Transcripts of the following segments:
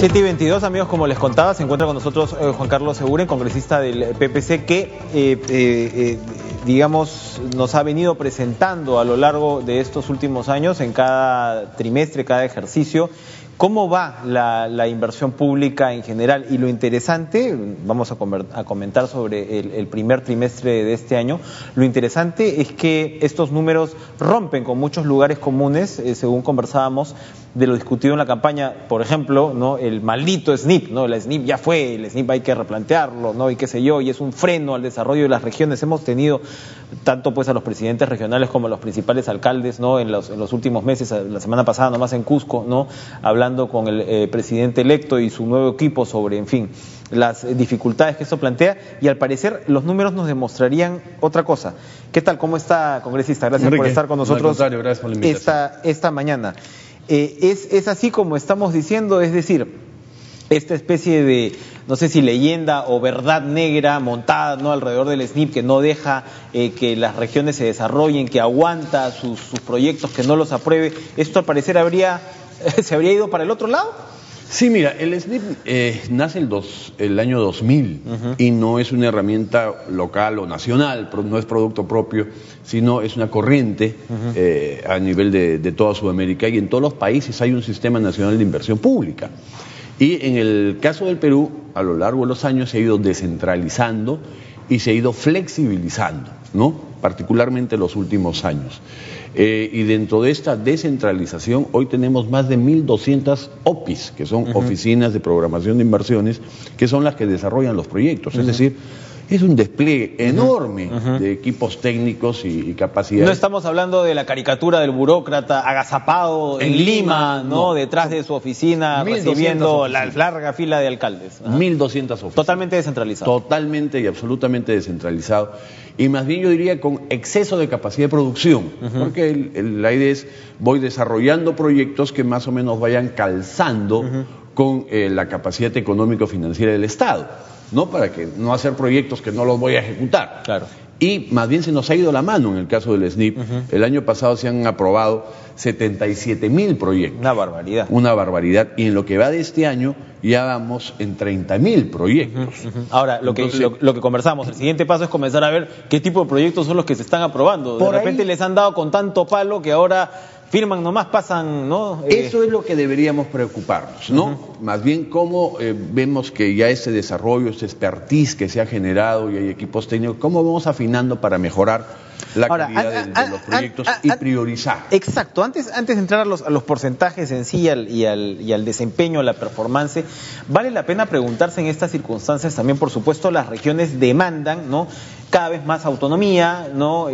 7:22, amigos, como les contaba, se encuentra con nosotros Juan Carlos Seguren, congresista del PPC, que digamos, nos ha venido presentando a lo largo de estos últimos años, en cada trimestre, cada ejercicio, cómo va la inversión pública en general. Y lo interesante, vamos a comentar sobre el primer trimestre de este año, lo interesante es que estos números rompen con muchos lugares comunes, según conversábamos de lo discutido en la campaña, por ejemplo, ¿no? El maldito SNIP, ¿no? El SNIP ya fue, el SNIP hay que replantearlo, ¿no? Y qué sé yo, y es un freno al desarrollo de las regiones. Hemos tenido tanto pues a los presidentes regionales como a los principales alcaldes, ¿no? En los últimos meses, la semana pasada nomás en Cusco, ¿no? Hablando con el presidente electo y su nuevo equipo sobre, en fin, las dificultades que esto plantea, y al parecer los números nos demostrarían otra cosa. ¿Qué tal? ¿Cómo está, congresista? Gracias, Enrique, por estar con nosotros gracias por la invitación. esta mañana. Es así como estamos diciendo, es decir, esta especie de, no sé si leyenda o verdad negra montada, ¿no?, alrededor del SNIP, que no deja que las regiones se desarrollen, que aguanta sus proyectos, que no los apruebe. ¿Esto al parecer se habría ido para el otro lado? Sí, mira, el SNIP nace el año 2000 y no es una herramienta local o nacional, no es producto propio, sino es una corriente a nivel de toda Sudamérica, y en todos los países hay un sistema nacional de inversión pública. Y en el caso del Perú, a lo largo de los años se ha ido descentralizando y se ha ido flexibilizando, ¿no? Particularmente en los últimos años. Y dentro de esta descentralización, hoy tenemos más de 1.200 OPIs, que son oficinas de programación de inversiones, que son las que desarrollan los proyectos. Es decir, es un despliegue enorme de equipos técnicos y capacidades. No estamos hablando de la caricatura del burócrata agazapado en Lima, ¿no? Detrás de su oficina, recibiendo la larga fila de alcaldes. 1.200 oficinas. Totalmente descentralizado. Totalmente y absolutamente descentralizado. Y más bien yo diría con exceso de capacidad de producción, porque la idea es, voy desarrollando proyectos que más o menos vayan calzando con la capacidad económico-financiera del Estado, ¿no? Para que no hacer proyectos que no los voy a ejecutar. Claro. Y más bien se nos ha ido la mano en el caso del SNIP. El año pasado se han aprobado 77.000 proyectos. Una barbaridad. Una barbaridad. Y en lo que va de este año ya vamos en 30.000 proyectos. Ahora, lo que conversamos, el siguiente paso es comenzar a ver qué tipo de proyectos son los que se están aprobando. De repente les han dado con tanto palo que ahora firman nomás, pasan, ¿no? Eso es lo que deberíamos preocuparnos, ¿no? Más bien cómo vemos que ya ese desarrollo, ese expertise que se ha generado y hay equipos técnicos, cómo vamos afinando para mejorar la calidad de los proyectos y priorizar. Exacto. Antes de entrar a los porcentajes en sí y al desempeño, a la performance, vale la pena preguntarse en estas circunstancias también, por supuesto, las regiones demandan, ¿no?, cada vez más autonomía, ¿no?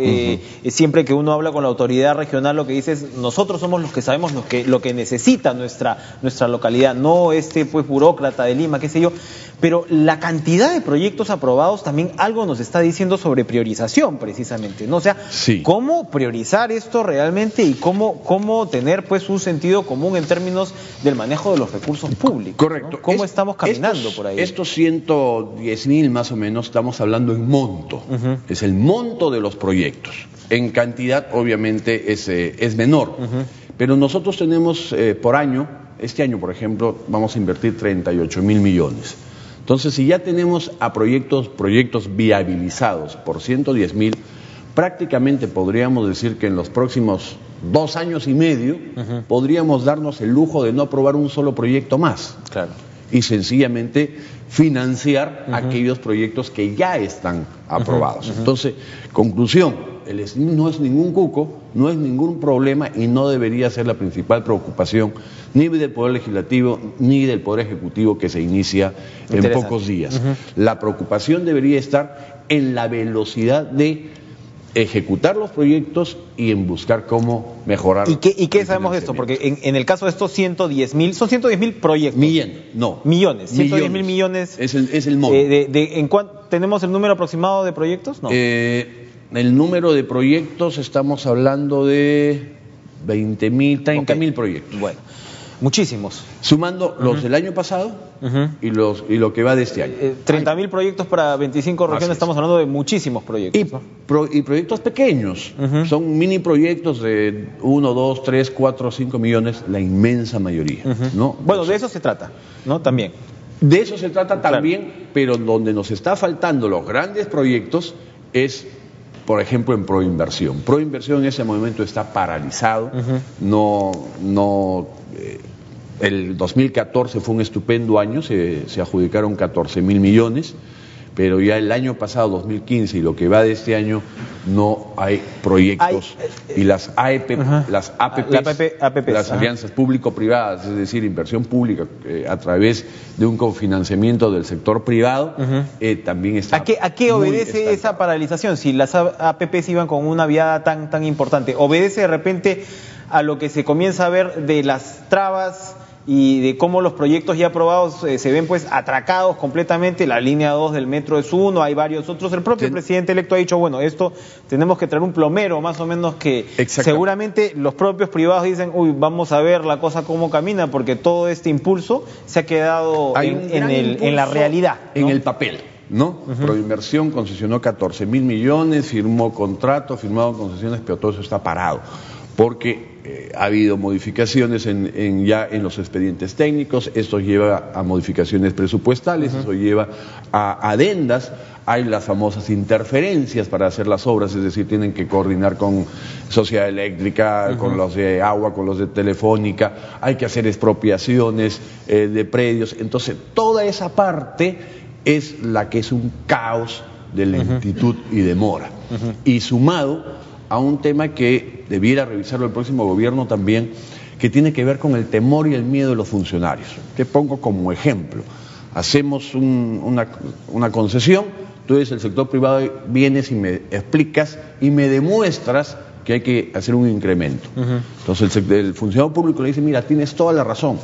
Siempre que uno habla con la autoridad regional, lo que dice es, nosotros somos los que sabemos lo que necesita nuestra localidad, no pues burócrata de Lima, qué sé yo. Pero la cantidad de proyectos aprobados también algo nos está diciendo sobre priorización, precisamente, ¿no? O sea, cómo priorizar esto realmente y cómo tener pues un sentido común en términos del manejo de los recursos públicos. Correcto. ¿No? ¿Cómo estamos caminando por ahí? Estos 110.000 más o menos, estamos hablando en monto. Es el monto de los proyectos. En cantidad, obviamente, es menor. Pero nosotros tenemos por año, este año, por ejemplo, vamos a invertir 38.000 millones. Entonces, si ya tenemos a proyectos viabilizados por 110.000, prácticamente podríamos decir que en los próximos 2 años y medio podríamos darnos el lujo de no aprobar un solo proyecto más. Claro. Y sencillamente financiar aquellos proyectos que ya están aprobados. Entonces, conclusión, el SNIP no es ningún cuco, no es ningún problema y no debería ser la principal preocupación ni del Poder Legislativo ni del Poder Ejecutivo, que se inicia en pocos días. La preocupación debería estar en la velocidad de ejecutar los proyectos y en buscar cómo mejorar. ¿Y qué sabemos de esto? Porque en el caso de estos 110.000, son 110.000 proyectos. Millones. 110.000 millones. Es el monto. ¿Tenemos el número aproximado de proyectos? No. El número de proyectos, estamos hablando de 20.000, 30.000 proyectos. Bueno. Muchísimos. Sumando los del año pasado y lo que va de este año. 30.000 proyectos para 25 regiones, estamos hablando de muchísimos proyectos. Y proyectos pequeños, son mini proyectos de 1, 2, 3, 4, 5 millones, la inmensa mayoría. ¿No? Bueno, de eso se trata, ¿no? También. De eso se trata también, pero donde nos está faltando los grandes proyectos es, por ejemplo, en Proinversión. Proinversión en ese momento está paralizado, el 2014 fue un estupendo año, se adjudicaron 14.000 millones, pero ya el año pasado, 2015, y lo que va de este año, no hay proyectos. Y las APPs, las alianzas público-privadas, es decir, inversión pública a través de un cofinanciamiento del sector privado, también está. ¿A qué obedece esa paralización? Si las APPs iban con una viada tan importante, ¿obedece de repente a lo que se comienza a ver de las trabas y de cómo los proyectos ya aprobados se ven pues atracados completamente? La línea 2 del metro es uno, hay varios otros. El propio presidente electo ha dicho, bueno, esto tenemos que traer un plomero más o menos, que seguramente los propios privados dicen, uy, vamos a ver la cosa cómo camina, porque todo este impulso se ha quedado en la realidad, ¿no? En el papel, ¿no? Proinversión concesionó 14.000 millones, firmó contratos, firmado concesiones, pero todo eso está parado, porque ha habido modificaciones ya en los expedientes técnicos, esto lleva a modificaciones presupuestales, eso lleva a adendas, hay las famosas interferencias para hacer las obras, es decir, tienen que coordinar con Sociedad Eléctrica, con los de agua, con los de Telefónica, hay que hacer expropiaciones de predios, entonces toda esa parte es la que es un caos de lentitud y demora, y sumado a un tema que debiera revisarlo el próximo gobierno también, que tiene que ver con el temor y el miedo de los funcionarios. Te pongo como ejemplo, hacemos una concesión, tú eres el sector privado, vienes y me explicas y me demuestras que hay que hacer un incremento. Entonces el funcionario público le dice, mira, tienes toda la razón,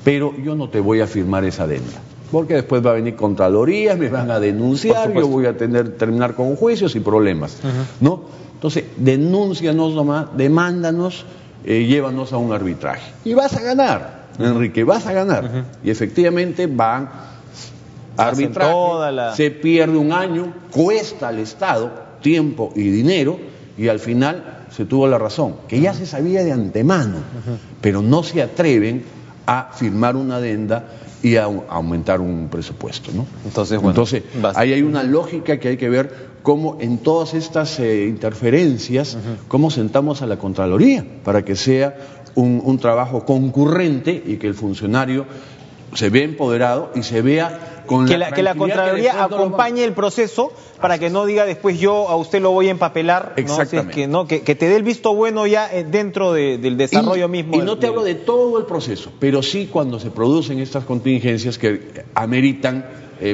pero yo no te voy a firmar esa adenda, porque después va a venir Contraloría, me van a denunciar, yo voy a terminar con juicios y problemas, ¿no? Entonces, denúncianos nomás, demándanos, llévanos a un arbitraje. Y vas a ganar, Enrique, vas a ganar. Y efectivamente van a arbitraje, se pierde un año, cuesta al Estado tiempo y dinero, y al final se tuvo la razón, que ya se sabía de antemano, pero no se atreven a firmar una adenda y a aumentar un presupuesto, ¿no? Entonces, ahí hay una lógica que hay que ver cómo en todas estas interferencias, cómo sentamos a la Contraloría para que sea un trabajo concurrente y que el funcionario se vea empoderado y se vea con que la Contraloría acompañe el proceso para que no diga después yo a usted lo voy a empapelar, exactamente, ¿no? Que te dé el visto bueno ya dentro del desarrollo mismo. Y no te hablo de todo el proceso, pero sí cuando se producen estas contingencias que ameritan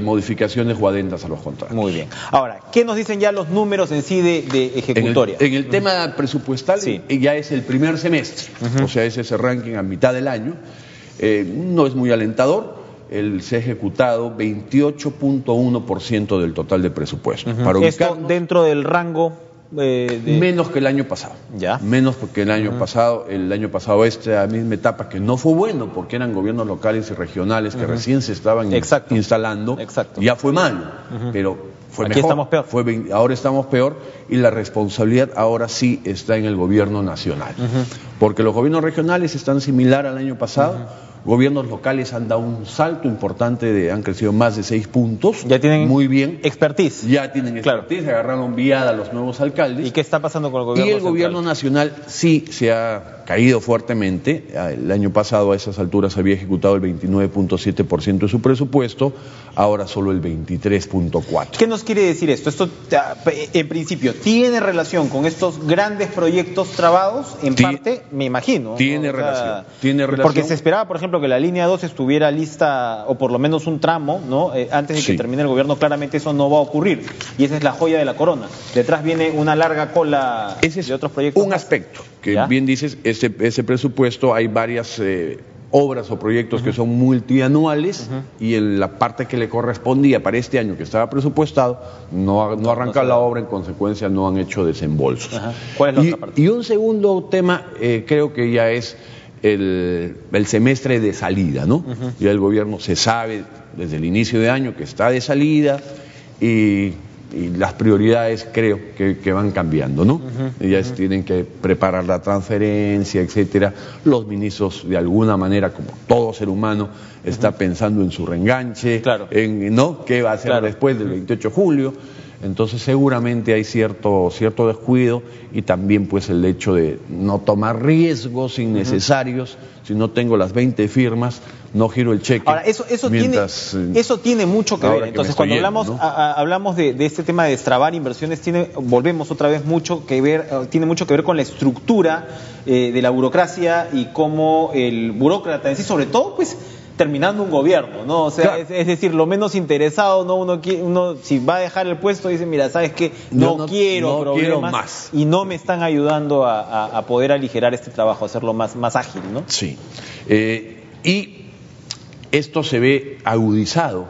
modificaciones o adendas a los contratos. Muy bien. Ahora, ¿qué nos dicen ya los números en sí de ejecutoria? En el tema presupuestal ya es el primer semestre, o sea, es ese ranking a mitad del año, no es muy alentador. Se ha ejecutado 28.1% del total de presupuesto. Para ¿esto dentro del rango? Menos que el año pasado. ¿Ya? Menos porque el año pasado, esta misma etapa que no fue bueno porque eran gobiernos locales y regionales que recién se estaban instalando, ya fue malo, pero fue Aquí mejor. Estamos peor. Ahora estamos peor y la responsabilidad ahora sí está en el gobierno nacional, porque los gobiernos regionales están similar al año pasado. Gobiernos locales han dado un salto importante, han crecido más de 6 puntos. Ya tienen muy bien expertise. Ya tienen expertise, agarraron viada a los nuevos alcaldes. ¿Y qué está pasando con el gobierno central? Gobierno nacional sí se ha caído fuertemente. El año pasado a esas alturas había ejecutado el 29.7% de su presupuesto, ahora solo el 23.4%. ¿Qué nos quiere decir esto? Esto, en principio, ¿tiene relación con estos grandes proyectos trabados? En parte, me imagino. Tiene relación. Porque se esperaba, por ejemplo, que la línea 2 estuviera lista, o por lo menos un tramo, ¿no? Antes de que termine el gobierno. Claramente eso no va a ocurrir. Y esa es la joya de la corona. Detrás viene una larga cola de otros proyectos. Un aspecto que bien dices, ese presupuesto hay varias obras o proyectos que son multianuales y en la parte que le correspondía para este año que estaba presupuestado no arranca la obra, en consecuencia no han hecho desembolsos. ¿Cuál es la otra parte? Y un segundo tema creo que ya es el semestre de salida, ¿no? Ya el gobierno se sabe desde el inicio de año que está de salida y las prioridades creo que van cambiando, ¿no? Ellas tienen que preparar la transferencia, etcétera. Los ministros, de alguna manera, como todo ser humano, está pensando en su reenganche, en ¿no? qué va a hacer después del 28 de julio. Entonces seguramente hay cierto descuido y también pues el hecho de no tomar riesgos innecesarios. Si no tengo las 20 firmas, no giro el cheque. Ahora, eso tiene mucho que ver. Entonces, cuando hablamos de este tema de destrabar inversiones, volvemos otra vez tiene mucho que ver con la estructura de la burocracia y cómo el burócrata en sí, sobre todo, pues, terminando un gobierno, ¿no? O sea, es decir, lo menos interesado, ¿no? Uno si va a dejar el puesto dice, mira, ¿sabes qué? No quiero problemas más. Y no me están ayudando a poder aligerar este trabajo, hacerlo más ágil, ¿no? Sí. Y esto se ve agudizado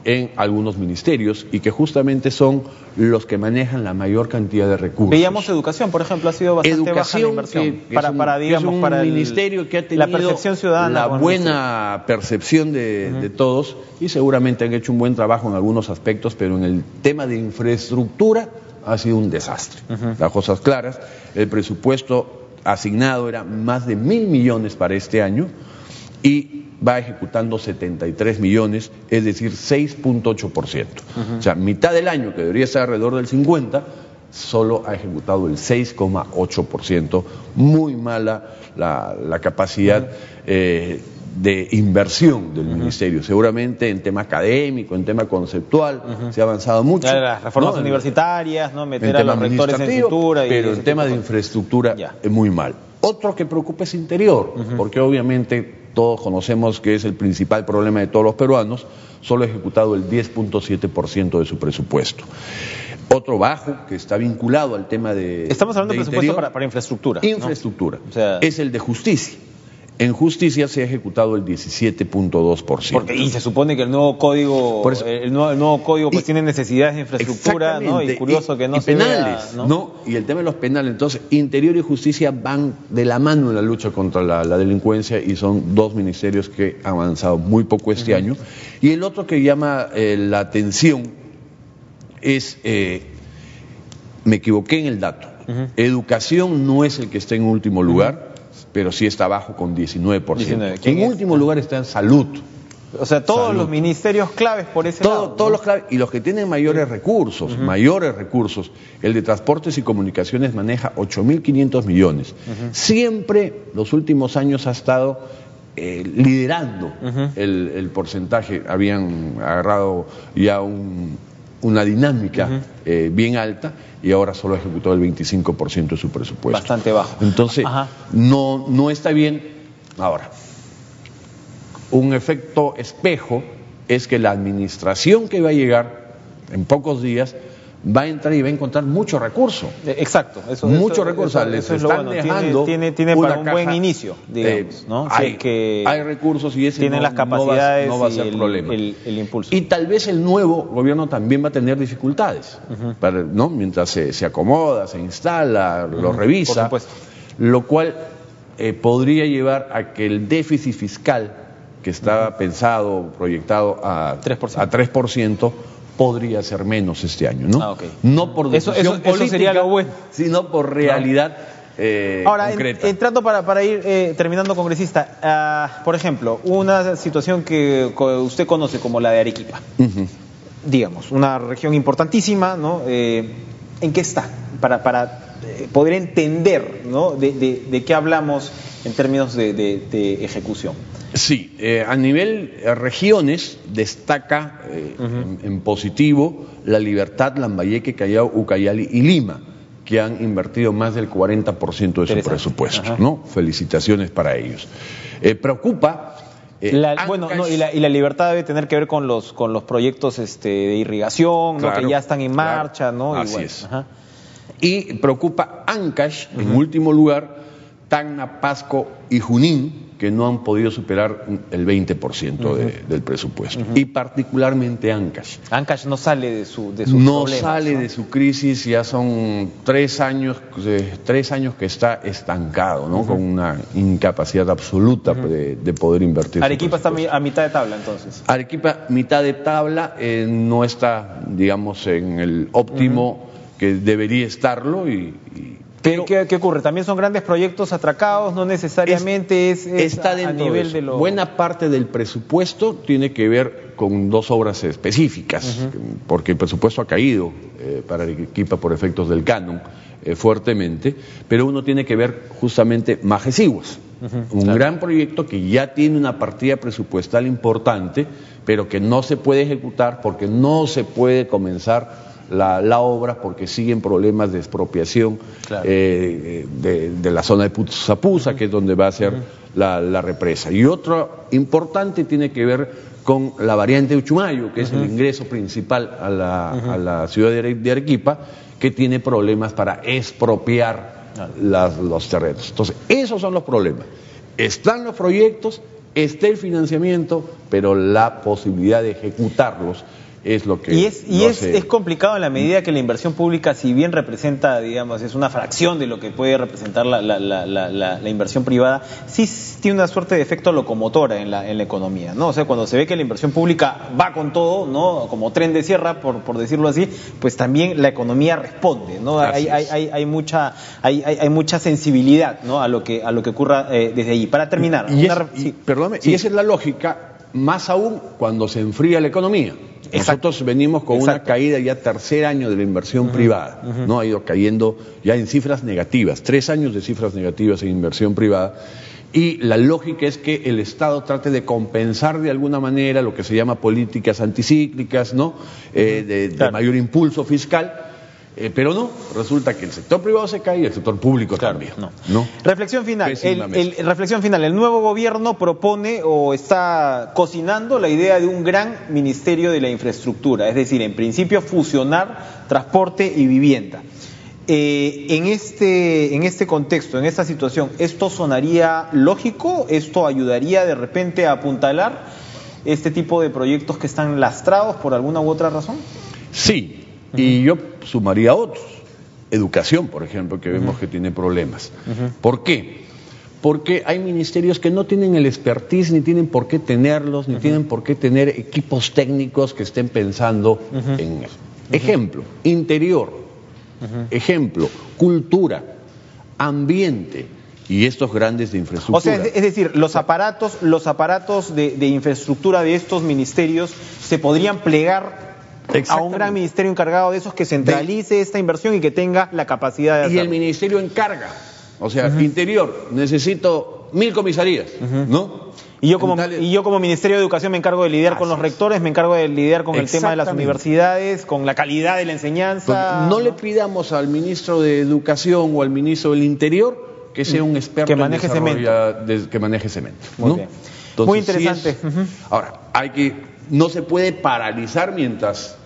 en algunos ministerios y que justamente son los que manejan la mayor cantidad de recursos. Veíamos educación, por ejemplo, ha sido bastante baja la inversión. Para el ministerio que ha tenido la percepción ciudadana, la buena percepción de todos y seguramente han hecho un buen trabajo en algunos aspectos, pero en el tema de infraestructura ha sido un desastre. Las cosas claras, el presupuesto asignado era más de 1.000 millones para este año y va ejecutando 73 millones, es decir, 6.8%. O sea, mitad del año, que debería estar alrededor del 50%, solo ha ejecutado el 6,8%. Muy mala la capacidad de inversión del ministerio. Seguramente en tema académico, en tema conceptual, se ha avanzado mucho. Las reformas universitarias, ¿no? Meter a los rectores en estructura. Pero en tema de infraestructura es muy mal. Otro que preocupa es interior, porque obviamente todos conocemos que es el principal problema de todos los peruanos, solo ha ejecutado el 10.7% de su presupuesto. Otro bajo que está vinculado al tema de... Estamos hablando de presupuesto para infraestructura. Infraestructura. ¿No? O sea, es el de justicia. En justicia se ha ejecutado el 17.2%. Y se supone que el nuevo código, el nuevo código pues tiene necesidades de infraestructura, ¿no? Y curioso que no se penales, vea, ¿no? Y el tema de los penales. Entonces, Interior y Justicia van de la mano en la lucha contra la delincuencia y son dos ministerios que han avanzado muy poco este año. Y el otro que llama la atención es, me equivoqué en el dato, Educación no es el que está en último lugar, pero sí está abajo con 19%. En último lugar está en salud. O sea, todos los ministerios claves por ese lado. Todos los claves, y los que tienen mayores recursos, el de Transportes y Comunicaciones maneja 8.500 millones. Siempre, los últimos años ha estado liderando el porcentaje, habían agarrado ya una dinámica bien alta y ahora solo ha ejecutado el 25% de su presupuesto. Bastante bajo. Entonces, no está bien. Ahora, un efecto espejo es que la administración que va a llegar en pocos días va a entrar y va a encontrar mucho recurso. Exacto. Mucho recurso. Les están dejando tiene para un buen inicio, digamos, ¿no? Hay recursos y ese tienen las capacidades no va a ser problema. El impulso. Y tal vez el nuevo gobierno también va a tener dificultades, ¿no? Mientras se acomoda, se instala, lo revisa, por supuesto. Lo cual podría llevar a que el déficit fiscal que estaba pensado, proyectado a 3%, podría ser menos este año, ¿no? No por decisión política, sería lo bueno, sino por realidad ahora, concreta. Entrando para ir terminando, congresista, por ejemplo, una situación que usted conoce como la de Arequipa, digamos, una región importantísima, ¿no? ¿En qué está? Para poder entender, ¿no? de qué hablamos en términos de ejecución. Sí, a nivel regiones destaca en positivo La Libertad, Lambayeque, Callao, Ucayali y Lima, que han invertido más del 40% de su presupuesto, ¿no? Felicitaciones para ellos. Preocupa... y la Libertad debe tener que ver con los proyectos de irrigación, ¿no? Que ya están en marcha, ¿no? Así es. Y preocupa Ancash, en último lugar, Tacna, Pasco y Junín, que no han podido superar el 20% del presupuesto. Y particularmente Ancash. Ancash no sale de sus no problemas. Sale de su crisis, ya son 3 años que está estancado, ¿no? Con una incapacidad absoluta de poder invertir. Arequipa está a mitad de tabla, entonces. Arequipa, mitad de tabla, no está, digamos, en el óptimo que debería estarlo pero ¿Qué ocurre? También son grandes proyectos atracados, no necesariamente está dentro a nivel de lo... Buena parte del presupuesto tiene que ver con 2 obras específicas, porque el presupuesto ha caído para Arequipa por efectos del canon fuertemente, pero uno tiene que ver justamente Majesiguas, un gran proyecto que ya tiene una partida presupuestal importante, pero que no se puede ejecutar porque no se puede comenzar la obra porque siguen problemas de expropiación de la zona de Putzapuza, que es donde va a ser la represa. Y otro importante tiene que ver con la variante Uchumayo, que es el ingreso principal a la ciudad de Arequipa, que tiene problemas para expropiar los terrenos. Entonces, esos son los problemas. Están los proyectos, está el financiamiento, pero la posibilidad de ejecutarlos es lo que... Es complicado en la medida que la inversión pública, si bien representa, digamos, es una fracción de lo que puede representar la inversión privada, sí tiene una suerte de efecto locomotora en la economía, ¿no? O sea, cuando se ve que la inversión pública va con todo, ¿no? Como tren de sierra, por decirlo así, pues también la economía responde, ¿no? Hay mucha sensibilidad, ¿no? a lo que ocurra desde allí. Para terminar... Y esa es la lógica, más aún cuando se enfría la economía. Nosotros venimos con una caída ya 3er año de la inversión privada, ¿no? Ha ido cayendo ya en cifras negativas, 3 años de cifras negativas en inversión privada, y la lógica es que el Estado trate de compensar de alguna manera lo que se llama políticas anticíclicas, ¿no? De mayor impulso fiscal. Pero no, resulta que el sector privado se cae y el sector público también. ¿No? Reflexión final. El nuevo gobierno propone o está cocinando la idea de un gran ministerio de la infraestructura, es decir, en principio fusionar transporte y vivienda. En este contexto, en esta situación, ¿esto sonaría lógico? ¿Esto ayudaría de repente a apuntalar este tipo de proyectos que están lastrados por alguna u otra razón? Sí. Y yo sumaría otros. Educación, por ejemplo, que vemos que tiene problemas. ¿Por qué? Porque hay ministerios que no tienen el expertise, ni tienen por qué tenerlos, ni tienen por qué tener equipos técnicos que estén pensando en eso. Ejemplo, interior. Ejemplo, cultura, ambiente y estos grandes de infraestructura. O sea, es decir, los aparatos de infraestructura de estos ministerios se podrían plegar a un gran ministerio encargado de esos que centralice esta inversión y que tenga la capacidad de hacerlo. Y el ministerio encarga, o sea, interior, necesito 1000 comisarías, ¿no? Y yo como Ministerio de Educación me encargo de lidiar con los rectores, me encargo de lidiar con el tema de las universidades, con la calidad de la enseñanza. No le pidamos al ministro de Educación o al ministro del Interior que sea un experto que maneje cemento. Que maneje cemento. Muy bien. Entonces, muy interesante. Ahora, no se puede paralizar mientras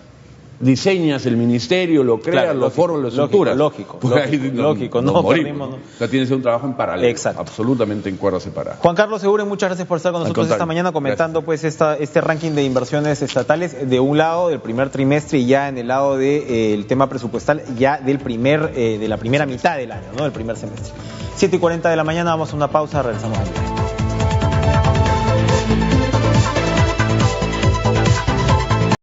diseñas el ministerio, lo creas, lo formas, lo estructuras. Lógico. No morimos. O sea, tiene que ser un trabajo en paralelo. Exacto. Absolutamente en cuerdas separadas. Juan Carlos Eguren, muchas gracias por estar con nosotros esta mañana comentando pues este ranking de inversiones estatales de un lado del primer trimestre y ya en el lado del tema presupuestal ya de la primera mitad del año, ¿no? Del primer semestre. 7:40 de la mañana, vamos a una pausa, regresamos.